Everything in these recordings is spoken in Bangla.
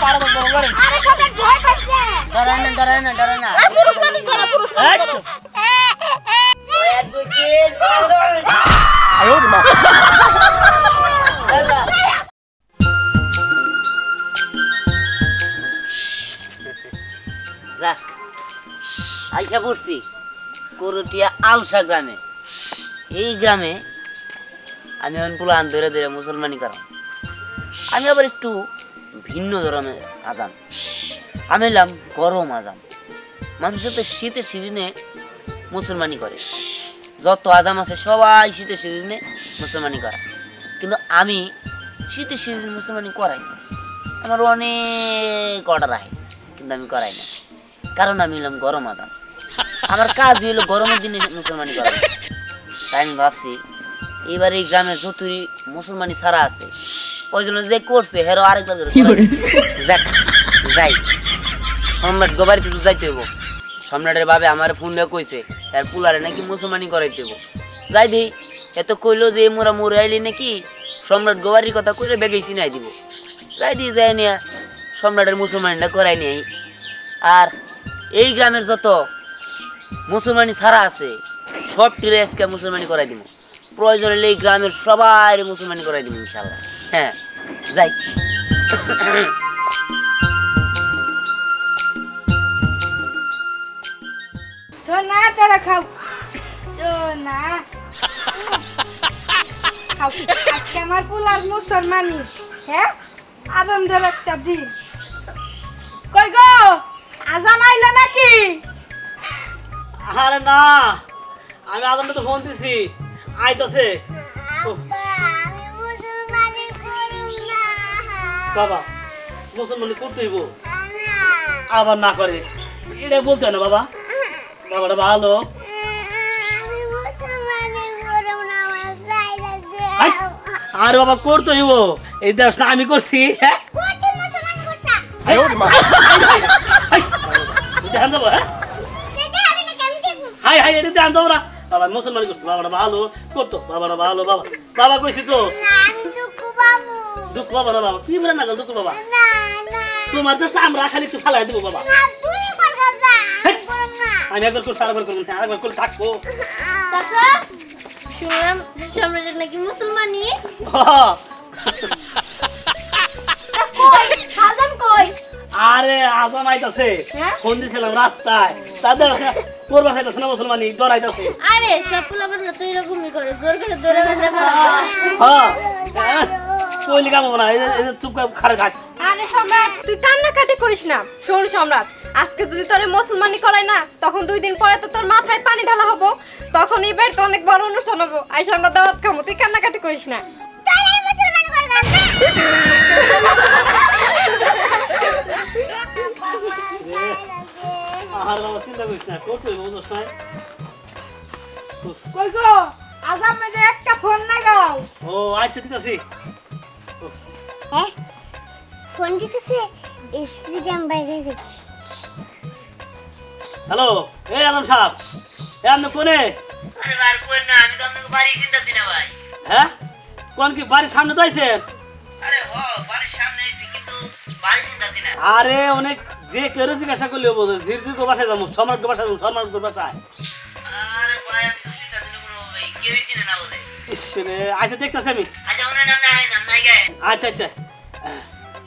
পাড়া বন্ধ করেন। আরে সম্রাট ভয় পাচ্ছে। ডরায় না। পুরুষ মানুষ ধরো, পুরুষ মানুষ ধরো। আয়ো রে মা। যাক আইসা পড়ছি করটিয়া আলসা গ্রামে। এই গ্রামে আমি পুলান ধরে ধরে মুসলমানি করাম। আমি আবার একটু ভিন্ন ধরনের আজান। আমি এলাম গরম আজান। মানুষের তো শীতের সিজনে মুসলমানি করে, যত আজাম আছে সবাই শীতের সিজনে মুসলমানি করে, কিন্তু আমি শীতের সিজনে মুসলমানি করাই না। আমার অনেক অর্ডার আহে কিন্তু আমি করাই না, কারণ আমি এলাম গরম আজান। আমার কাজ হইলো গরমের দিনে মুসলমানি করা। তাই আমি ভাবছি এবার এই গ্রামে যতই মুসলমানি ছাড়া আছে ওই জন্য যে করছে হেরো আরেকবার যাই। সম্রাট গোবারিতে তো যাইতে হইব। সম্রাটের ভাবে আমার ফোন দিয়ে কইছে এর পুলারে নাকি মুসলমানি করাইতে হইব। যাই দিই এত কইলো যে মোরা মরে আইলি নাকি সম্রাট গোবারির কথা কইলে বেগেছি নাই দিব। যাই দিই যাই নিয়ে সম্রাটের মুসলমানিটা করাই নিয়ে। আর এই গ্রামের যত মুসলমানি ছাড়া আছে সব টিরে আজকে মুসলমানি করাই দিব। প্রয়োজন হলে এই গ্রামের সবাই মুসলমানি করাই দিব ইনশাআল্লাহ। হ্যাঁ যাই। সোনা তোরা খাও, সোনা খাও। আজকে আমার পোলার মুসলমানি, হ্যাঁ আনন্দের একটা দিন। কই গো আজান আইলো নাকি? আরে না, আমি আদমটা তো ফোন দিছি আইতাছে। বাবা মুসলমানি করতে হইব, আবার না করে এটা বলতে হয় না বাবা। বাবাটা ভালো। আরে বাবা করতে হইব, এই দেখ না আমি করছি। হ্যাঁ ধ্যান দেবো। হ্যাঁ হাই এটা ধ্যান দেবো না। বাবা মুসলমানি করছো, বাবাটা ভালো করতো, বাবাটা ভালো। বাবা বাবা কইছি তো দুঃখ বাবা না। বাবা কি বলে না দুঃখ বাবা, তোমার তো চামড়া খালি একটু ফালাই দেবো বাবা। আমি একবার করে সারাবার করবো, আরেকবার করে থাকবো। শুনলাম সম্রাট নাকি মুসলমানি। আরে আজাম আইতাছে, ফোন দিছিলাম রাস্তায়, তাদের করবা খাইতাছে না মুসলমানি ডরাইতাছে। আরে সব পোলাপান তো এরকমই করে, জোর করে দৌড়ে বেঁধে করে। হ্যাঁ কইলি কাম না, এই যে চুপ করে খাড়ে থাক। আরে সম্রাট তুই কান্নাকাটি করিস না। শোন সম্রাট, আজকে যদি তোরে মুসলমানি করায় না, তখন 2 দিন পরে তো তোর মাথায় পানি ঢালা হবো, তখন এই বাড়িতে অনেক বড় অনুষ্ঠান হবো। আইসা আমরা দাওয়াত খাবো, তুই কান্নাকাটি করিস না। আর বাবা চিন্তা করিস না, করতে হইব বুঝছ না। কই গো আজাম মেরে একটা ফোন লাগাও। ও আচ্ছা ঠিক আছে। হ্যাঁ ফোন দিতেছে, এসছি আমি বাইরে যাচ্ছি। হ্যালো এই আলম সাহেব, এ আপনি কোনে? আরে বার কই না, আমি তো আপনাকে বাড়ি চিন্তাছি না ভাই। হ্যাঁ কোন কি বাড়ির সামনে তো আইছেন? আরে হ বাড়ির সামনে আইছি কিন্তু বাড়ি চিন্তাছি না। আরে অনেক যে কেউ জিজ্ঞাসা করলে বোঝে ঝিরঝির বাসায় যাবো, সম্রাট বাসায় যাবো, সম্রাট বাসায়। আরে ভাই আমি তো চিন্তাছি না কোনো ভাই, কেউই চিনে না বলে। ইস রে আচ্ছা দেখতেছি আমি। আচ্ছা ওনার নাম নাই গায়ে। আচ্ছা আচ্ছা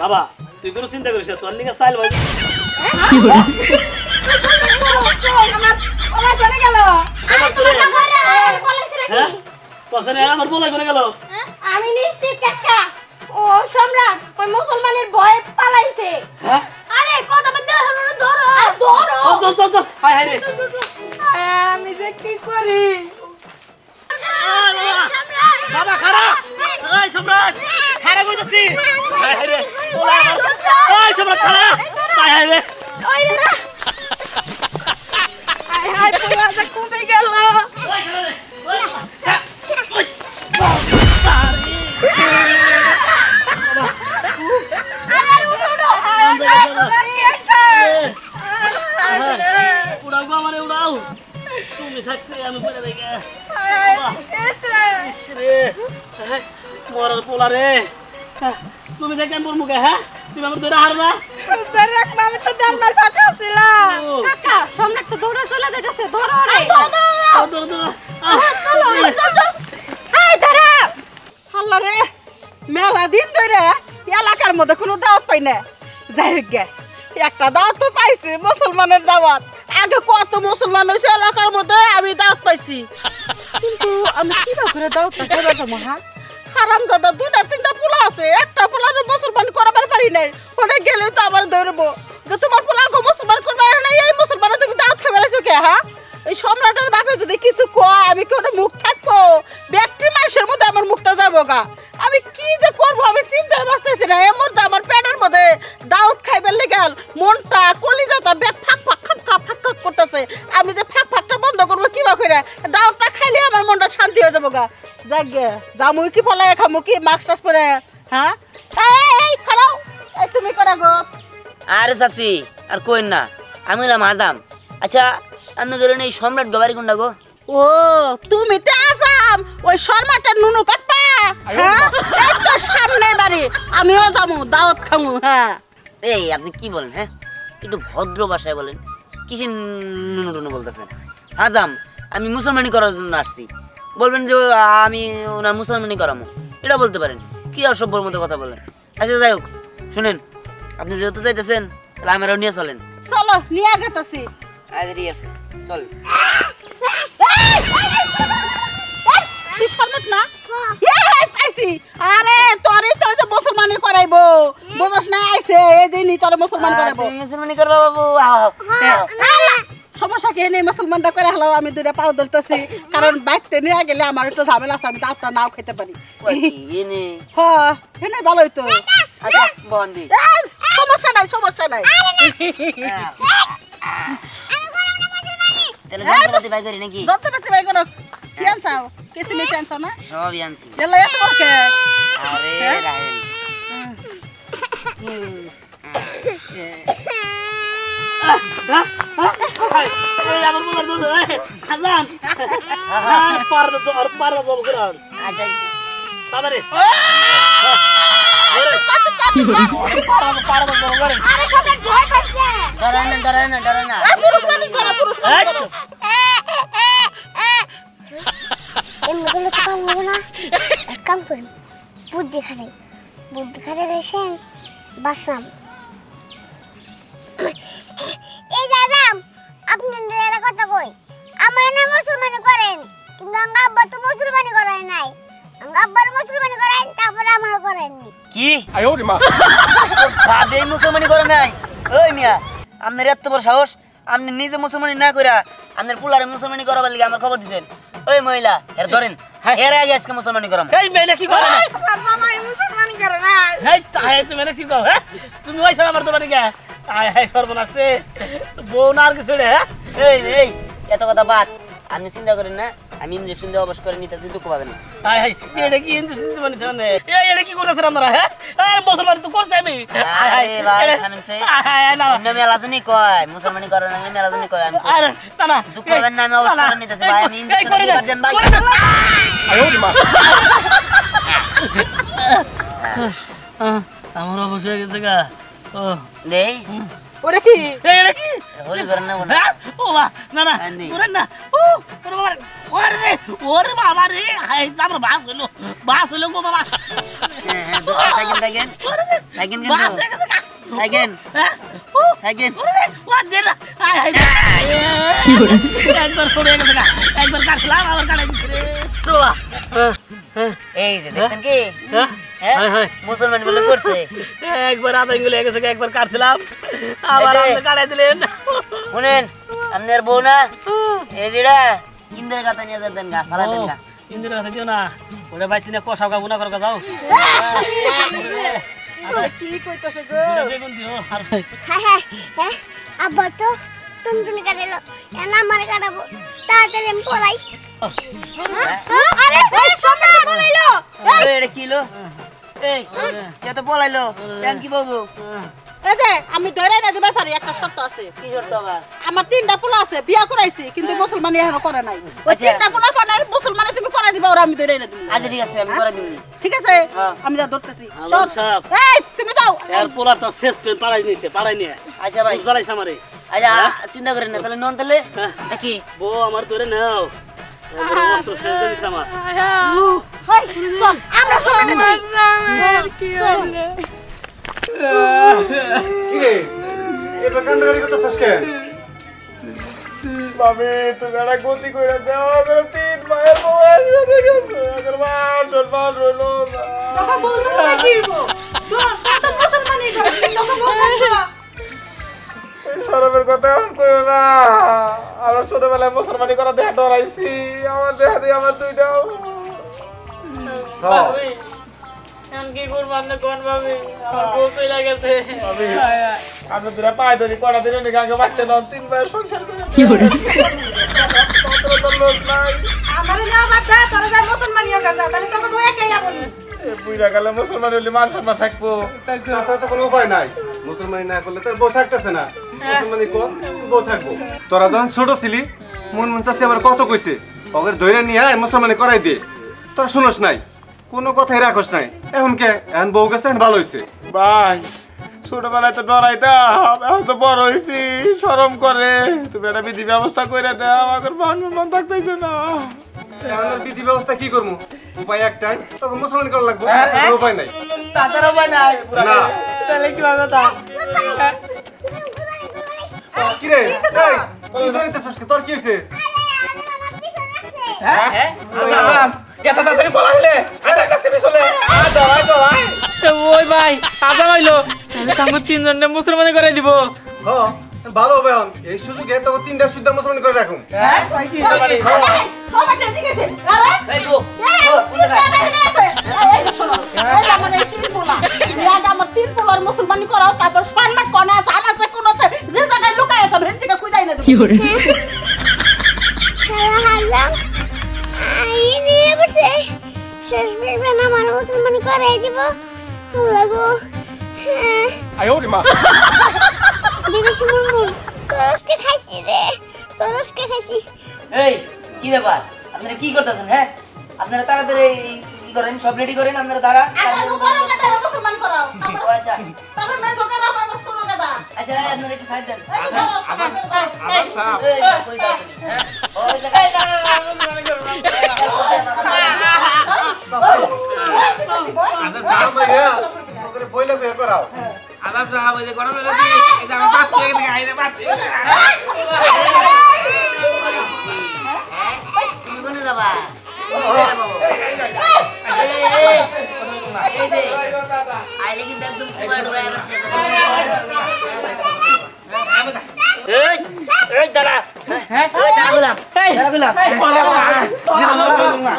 বাবা তুই কোনো চিন্তা করিস না, তোর নিকে চাইল ভাই। ওরা চলে গেল। হ্যাঁ পছন্দ আমার বলাই করে গেল। আমি নিশ্চিত কাকা ও সম্রাট ওই মুসলমানের ভয়ে পালাইছে। হ্যাঁ আরে কত বড় হলো, ধরো ধরো। চল চল চল হাই হাই রে। আমি যে কি করি? বাবা খারাপ, এই সম্রাট খারাপ হইতাছি। হাই হাই রে এই সম্রাট খারাপ, হাই হাই রে। ওই রে হাই হাই পুরো আজ কমে গেল। উড়াও আমারে উড়াও, তুমি থাকতে আমি পড়ে দেখে মরার পোলা রে। তুমি দেখেন মোর মুখে হ্যাঁ তুমি আমার ধরে হারবা ধরে রাখ না, আমি তো জানলার ফাঁকা ছিলাম। কাকা সম্রাট তো দৌড়ে চলে যাইতেছে ধরো রে ধরো ধরো চলো চল চল এই ধরে আল্লাহ রে, মেলা দিন ধরে এলাকার মধ্যে কোনো দাওয়াত পাই না। যাই হোক গে, একটা দাওয়াত তো পাইছি, মুসলমানের দাওয়াত। আগে কত মুসলমান হয়েছে এলাকার মধ্যে, আমি দাওয়াত পাইছি, কিন্তু আমি কিবা করে দাওয়াতটা করে দেবো? হ্যাঁ, হারামজাদা 2-3টা পোলা আছে, একটা পোলা মুসলমান করাবার পারি নাই। ওখানে গেলে তো আমার ধরবো যে তোমার পোলাকে মুসলমান করবার নাই, এই মুসলমানে তুমি দাওয়াত খাবার আছো কে? হ্যাঁ, এই সম্রাটের বাপে যদি কিছু কয় আমি কি ওটা মুখ থাকবো? ব্যক্তি মানুষের মধ্যে আমার মুখটা যাবো গা। আমি কি যে করবো আমি চিন্তায় বসতেছি না। এর মধ্যে আমার পেটের মধ্যে দাওয়াত খাইবার লেগাল মনটা কলিজাটা ব্যাগ ফাঁক ফাঁক ফাঁক ফাঁক ফাঁক ফাঁক করতেছে। আমি যে ফাঁক ফাঁকটা বন্ধ করবো কিবা করে, দাওয়াতটা খাইলে আমার মনটা শান্তি হয়ে যাবো গা। যাক গে, জামুই কি ফলাই খামু কি মাস্ক টাস পরে? হ্যাঁ, এই খারাও, এই তুমি করে গো। আরে চাচি আর কইন না, আমি হলাম আজাম। আচ্ছা আপনি গেলেন এই সম্রাট গবারি কোনটা গো? ও তুমি তো আসাম ওই শর্মাটার নুনু কাটপা? হ্যাঁ, এই তো সামনে বাড়ি, আমিও যাবো দাওয়াত খামু। হ্যাঁ, এই আপনি কি বলেন? হ্যাঁ একটু ভদ্র ভাষায় বলেন, কিসের নুনু টুনু বলতেছেন? আজাম, আমি মুসলমানি করার জন্য আসছি, বলবেন যে আমি ওনার মুসলমানি করামো, এটা বলতে পারেন? কি অসভ্যর মতো কথা বলেন। আচ্ছা যাই হোক, শুনেন, আপনি যেহেতু চাইতেছেন তাহলে আমারও নিয়ে চলেন। চলো নিয়ে গেতেছি। আচ্ছা ঠিক আছে, চল। তুই শর্মাট না? পাইছি। আরে তোরই তো যে মুসলমানি করাইবো, বুঝছ না? আইছে এই দিনই তোর মুসলমান করাইবো। তুমি মুসলমানি করবা বাবু? সমস্যা কি নেই, মুসলমানটা করে হলো। আমি 2টা পাও ধরতেছি, কারণ বাইকতে নিয়ে গেলে আমার একটু ঝামেলা আছে, আমি দাঁতটা নাও খেতে পারি। হ্যাঁ, হেনে ভালোই তো। আচ্ছা বন্দি, এই, সমস্যা নাই, সমস্যা নাই। তাহলে যন্ত্রপাতি বাই করি নাকি? যত দেখতে ভাই কোনো কি আনছাও? কিছু মিশে আনছাও না? সবই আনছি। এলা এত বড়কে? আরে রাহেল, এই আমার মোর ধরে আজাম পার তো আর পার বল করার আচ্ছা তাড়াতাড়ি আরে সবাই ভয় পাচ্ছে। ডরে না পুরুষ মানে করে, পুরুষ মানে করে। এমনিগুলো তো কাম হবে না, এক কাম করি, বুদ্ধি খারে রেসেন বাসাম। এই দাদাম, আপনি একটা কথা কই, আমার না মুসলমানি করেন, কিন্তু আমার আব্বা তো মুসলমানি করায় নাই। আমার আব্বার মুসলমানি করেন, তারপরে আমার করেননি। কি বাদে মুসলমানি করে নাই? ওই মিয়া, আপনার এত বড় সাহস, আপনি নিজে মুসলমানি না কইরা আপনার পুলারে মুসলমানি করাবার লাগি আমার খবর দিবেন? ওই মহিলা এর ধরেন, এর আগে আজকে মুসলমানি করাম। এই মেয়ে কি করে না? আমার মামাই মুসলমানি করে না। এই তাই তুমি কি কও? হ্যাঁ তুমি ওইছ আমার দোকানে গে আয় হায় সর্বনাশ রে, বউ না আর কিছু রে। এই এত কথা বাদ, আপনি চিন্তা করেন না, আমি ইনজেকশন দিয়ে অবশ্য করে নিতেছি, দুঃখ পাবেন না। আয় হায় এটা কি ইন্দু শুনতে মানে জানে? এই এটা কি করেছেন আপনারা? হ্যাঁ এই মুসলমান তো করতে আমি। আয় হায় ভাই খানেন সে আয় না অন্য মেলাজনই কয় মুসলমানি করেন না, মেলাজনই কয়। আমি আরে না না দুঃখ পাবেন না, আমি অবশ্য করে নিতেছি ভাই। আমি ইনজেকশন দিয়ে দেন ভাই। আমার অবশ্যই হয়ে গেছে গা। ও দেই ওরে কি? এটা কি? হলি করেন না বলে। হ্যাঁ? ও মা না না আন্দি। করেন না। ও ওরে বাবা ওরে বাবা রে, হাই আমার বাস হলো গো বাবা। হ্যাঁ থাকেন কিন্তু বাস হয়ে গেছে গা। থাকেন হ্যাঁ? ও থাকেন। ওরে ওয়া দে না। হাই হাই একবার পড়ে গেছে গা, একবার কাটলাম আবার কাটাই দিছে রে। বাবা এই যে দেখছেন কি? হ্যাঁ হ্যাঁ হ্যাঁ মুসলমান বলে করছে। একবার আদাঙ্গ লেগে গেছে, একবার কাটছিলাম আবার এই যে। আপনি কাটাই দিলেন। শুনেন, আপনার বউ না এই যেটা ইন্দ্রের কথা নিয়ে যেতেন গা, ফালাতেন গা। ইন্দিরা কথা দিও না, ওরে বাইছি না কষাও গা, গুনা করো যাও। কি কইতাছে গো? বেগুন দিও আর হ্যাঁ, আব্বা তো টুনটুনি কাটালো, এখন আমার কাটাবো, তাড়াতাড়ি আমি পলাই। আরে এই সম্রাট বলাইলো এটা কি লো? এই কে তো বলাইলো? কেন কি বাবু? এই যে আমি ধরে না দিবার পারি একটা শর্ত আছে। কি শর্ত আবার? আমার 3টা পোলা আছে, বিয়া করাইছি কিন্তু মুসলমানি এখনো করে নাই। ওই 3টা পোলা পানার মুসলমানি তুমি করাই দিবা ওরা আমি ধরে না দিই। আচ্ছা ঠিক আছে আমি করে দিই। ঠিক আছে হ্যাঁ। আমি যা ধরতেছি। আলম সাহেব। এই তুমি যাও। এর পোলা তো শেষ করে পাড়াই নিছে, পাড়াই নিয়ে আচ্ছা ভাই জ্বালাইছে আমারে। আচ্ছা চিন্তা করেন না, তাহলে নন তাহলে নাকি বউ আমার ধরে নাও, এবারে অস্ত্র শেষ করে দিছে আমার। হই চল আমরা সবাই কিরে এটা কান্দাকাটি করতে সস্কে মামি তুমি একটা গতি করে দাও আমার 3 মায়ের বয়স হয়ে গেছে আবার বাস হলো না তোকে বলতে না কি গো চল তো মুসলমানি করে তোকে বলতে এই শরমের কথা কইও না আমরা ছোটবেলায় মুসলমানি করা দেখা ডরাইছি আমার দেখা দিয়ে আমার দুইটাও এখন কি করবো আপনি কোন ভাবি? আমার বউ চলে গেছে। আমরা দুরা পায় ধরি কটা দিন অনেক আগে বাচ্চা নাও 3 মায়ের সংসার করে কি করে লোক নাই আমারে না বাচ্চা তোরা যা মুসলমানি হয়ে গেছে তাহলে তোকে বউ একাই যাবনি। বুইরা গেলে মুসলমান হলে মান সম্মান থাকবো তাছাড়া তো কোনো উপায় নাই মুসলমানি না করলে তোর বউ থাকতেছে না মুসলমানি কর বউ থাকবো তোরা যখন ছোট ছিলি মন মন চাষি আবার কত কইছে ওকে ধরে নিয়ে আয় মুসলমানি করাই দে তোরা শুনোস নাই কোনো কথাই রাখোস নাই এখন কে এখন বউ গেছে এখন ভালো হয়েছে ভাই ছোটবেলায় তো ডরাইতাম এখন তো বড় হয়েছি শরম করে তুমি একটা বিধি ব্যবস্থা করে দাও আমার মান সম্মান থাকতেছে না এখন বিধি ব্যবস্থা কি করবো উপায় একটাই তখন মুসলমান করা লাগবে উপায় নাই তাদের উপায় নাই না তাহলে কি কথা? কি রে এই তুই ধরিতেছস কি তোর কি হইছে হ্যাঁ এত তাড়াতাড়ি বলা হইলে আরে কাছে বিছলে ওই ভাই আজাম আইলো, আমি সঙ্গে 3 জনে মুসলমানি করে দিব। হ্যাঁ ভালো হবে এখন এই সুযোগে তোকে 3টা শুদ্ধ মুসলমান করে রাখুম হ্যাঁ কই কি পারি? সবাই ঠিক আছে আরে এই বউ কোন জায়গায়? এই শোনো এই আমার এই 3 পোলা এই আমার 3 পোলার মুসলমানি করাও তারপর সম্মান কোন আছে আনাছে কোন আছে যে জায়গায় লুকায় আছে ভেন থেকে খুঁজাই না কি করে হাল্লাম আই নিয়ে বসে শেষ বেলা আমার মুসলমানি করাই দিব আল্লাহ গো আয় ওরে মা বিদেশি মুরমুর তোরসকে খাইছি রে তোরসকে খাইছি এই কি ব্যাপার আপনারা কি করতেছেন? হ্যাঁ আপনারা তাড়াতাড়ি কি করেন, সব রেডি করেন আপনারা দাঁড়া। আগে বড় কথা মুসলমান করাও ও আচ্ছা তারপর না জোকে দাও আমার ছোট কথা আচ্ছা আপনারা একটু সাইড দেন। আবার সাহেব এই কই যাও তুমি? হ্যাঁ ওই জায়গায় আদর সাহেব ভাইয়া তোকে বইলে বিয়ে করাও আজাম সাহেব এই যে গরমে লাগি, এই যে আমি বাচ্চা থেকে আইনে বাচ্চা। তুমি কোনে যাবা? আইলে কিন্তু একদম কুমার ডুবাই আসছে। এই এই দাঁড়া, হ্যাঁ ওই দাঁড়া বললাম, দাঁড়া বললাম।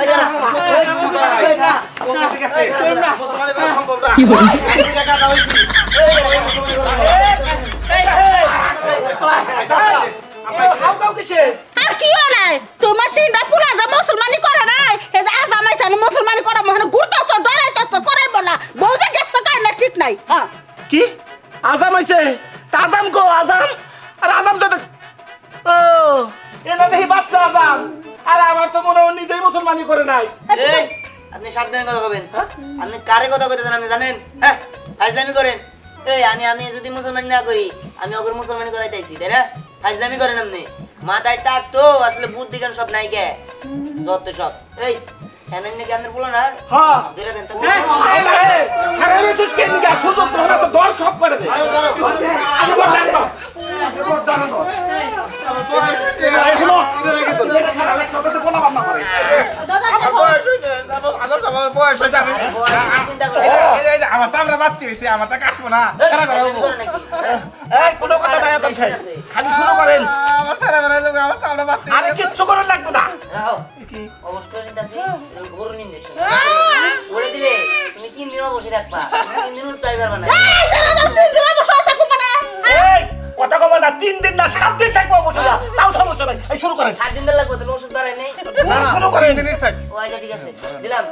ওই দাঁড়া, ওই দাঁড়া। ঠিক আছে মুসলমান করা সম্ভব না কি জায়গা দাও আর কি হলে তোমার 3টা পোলা যা মুসলমানি করে নাই এই যে আজ আমায় জানি মুসলমানি করা মনে ঘুরতেছ ডরাইতেছ করাইব না বউ যে গেছে কাই না ঠিক নাই হ্যাঁ কি আজাম হইছে? আজাম কো আজাম? আর আজাম তো ও এটা দেখি বাচ্চা আজাম, আর আমার তো মনে হয় নিজেই মুসলমানি করে নাই। এই, আপনি সাবধানে কথা বলবেন। আপনি কারে কথা কইতেছেন আপনি জানেন? হ্যাঁ ফাজলামি করেন। এই আমি যদি মুসলমানি না করি আমি ওকে মুসলমানি করাইতেছি, তাই না? ফাজলামি করেন আপনি, মাথায় টাক তো আসলে বুদ্ধি জ্ঞান সব নাই কে যত সব। এই এমন নাকি আপনার বলো না হ্যাঁ ধরে দেন তো। খারাপ সুস্কে নিয়ে সুযোগ তো হলো তো দর খপ করে দে। আমি বড় জানতো চিন্তা করে আমার সামনে বাচ্চা হয়েছে আমার তা কাটবো না এই কোনো কথা নাই আপনার খালি শুরু করেন। আমার সামনে বাচ্চা আমার সামনে বাচ্চা আরে কিচ্ছু করার লাগবে না। রাখো অবশ্যই নিতাছি গরু নিন্দে বলে দিবে তুমি কি নিয়ম বসে রাখবা মিনিট ড্রাইভার বানাই। এই কথা কবা না, 3 দিন না 7 দিন থাকবো বসে যা, তাও সমস্যা নাই। এই শুরু করেন। 7 দিন লাগবে তাহলে ওষুধ ধরে নেই। শুরু করেন। ও আচ্ছা ঠিক আছে দিলাম।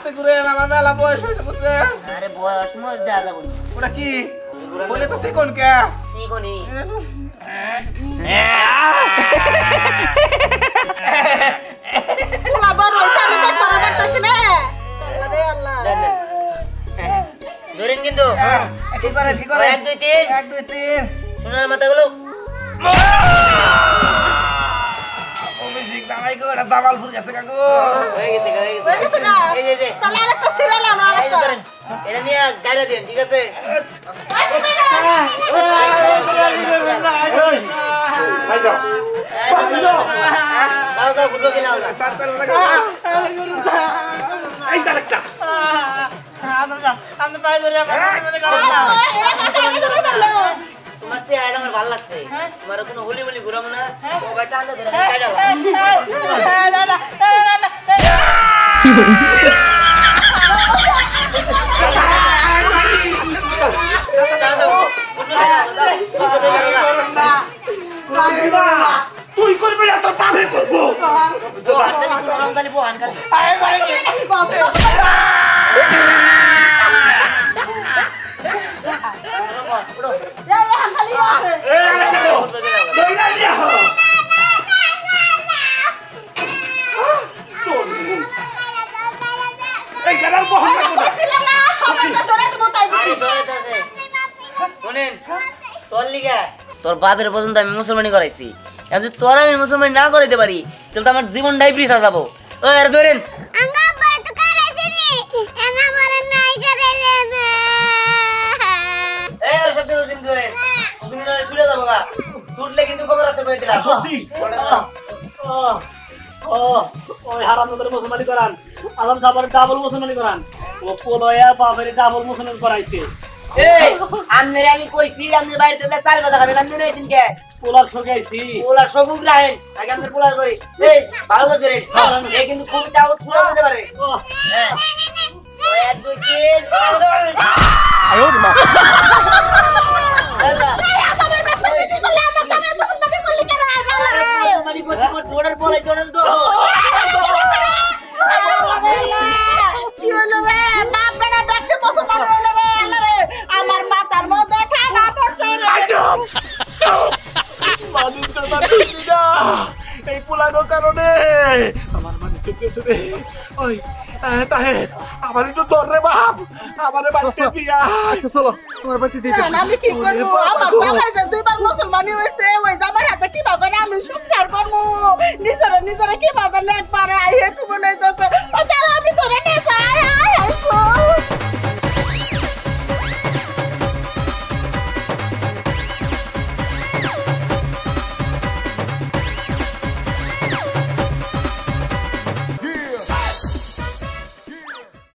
আস্তে করে আমার মেলা বয়স হয়েছে বুঝছেন আরে বয়স মোর দেয়া যাবো না। ওটা কি বলে তো শিখুন কে শিখনি পোলা বড় হইছে আমি তো করা পারতাছি না আরে আল্লাহ দেন দেন ধরেন কিন্তু কি করে 1 2 3 1 2 3 সোনার মাথাগুলো অভিষেক দামাই গো এটা দামালপুর গেছে কাকু হয়ে গেছে হয়ে গেছে না এই যে তাহলে আরেকটা সিরিয়াল আনো এই যে আরেকটা ধরেন এটা নিয়ে গাড়ি দেন ঠিক আছে ভাই যাও দাও দাও ফুটবল খেলা হবে তাড়াতাড়ি এই ডাক্তার আমি পাই ধরে আমার মনে করো না তোমার সে আইডা আমার ভালো লাগছে তোমার কোনো হোলি বলি ঘুরাবো না ও ভাই টান ধরে কাইডা তুই করবি না তোর পাবে করবো রংকালি পোহান খালি শোনেন তোর লিগা তোর বাপের পর্যন্ত আমি মুসলমানি করাইছি এখন যদি তোর আমি মুসলমানি না করাইতে পারি তাহলে তো আমার জীবনটাই বৃথা যাবো ও আর ধরেন আঙ্গা আব্বা তো করাইছি নি এনা মরে নাই করাইলেন এই আর সত্যি দিন ধরে তুমি না শুনে যাবো না ছুটলে কিন্তু খবর আছে কই দিলাম ওই হারামজাদার মুসলমানি করান আলম সাহেবের ডাবল মুসলমানি করান ও পোলয়া বাপের ডাবল মুসলমান করাইছে এই আমনের আমি কইছি আমনের বাড়িতে যা চাল বাজা খাবেন আমনের আইছেন কে পোলার সগাইছি পোলার সবুজ রাখেন আগে আমনের পোলার কই এই ভালো করে এই কিন্তু খুব চাউত খুলে দিতে পারে হ্যাঁ ওই এক দুই তিন আয়ো মা মানে কোন ছোড়ার বলে চড়ন তো কি হলো রে বাপ বেটা দেখতে মুসলমান হলো রে আল্লাহ রে আমার মাথার মধ্যে ঠাডা পড়ছে রে মানুষ তো বাঁচিছি না এই পোলানোর কারণে আমার মানে ঠিক আছে রে ওই তাহে আমার একটু ধর রে বাপ আমারে বাঁচতে দিয়া আচ্ছা চলো তোমার বাড়িতে দিয়ে না, আমি কি করবো আমার জামাই যে দুইবার মুসলমানি হয়েছে ওই জামাই হাতে কি ভাবে আমি সংসার করবো নিজেরা নিজেরা কি ভাবে একবারে আই একটু মনে হইতেছে আমি ধরে নিয়ে যাই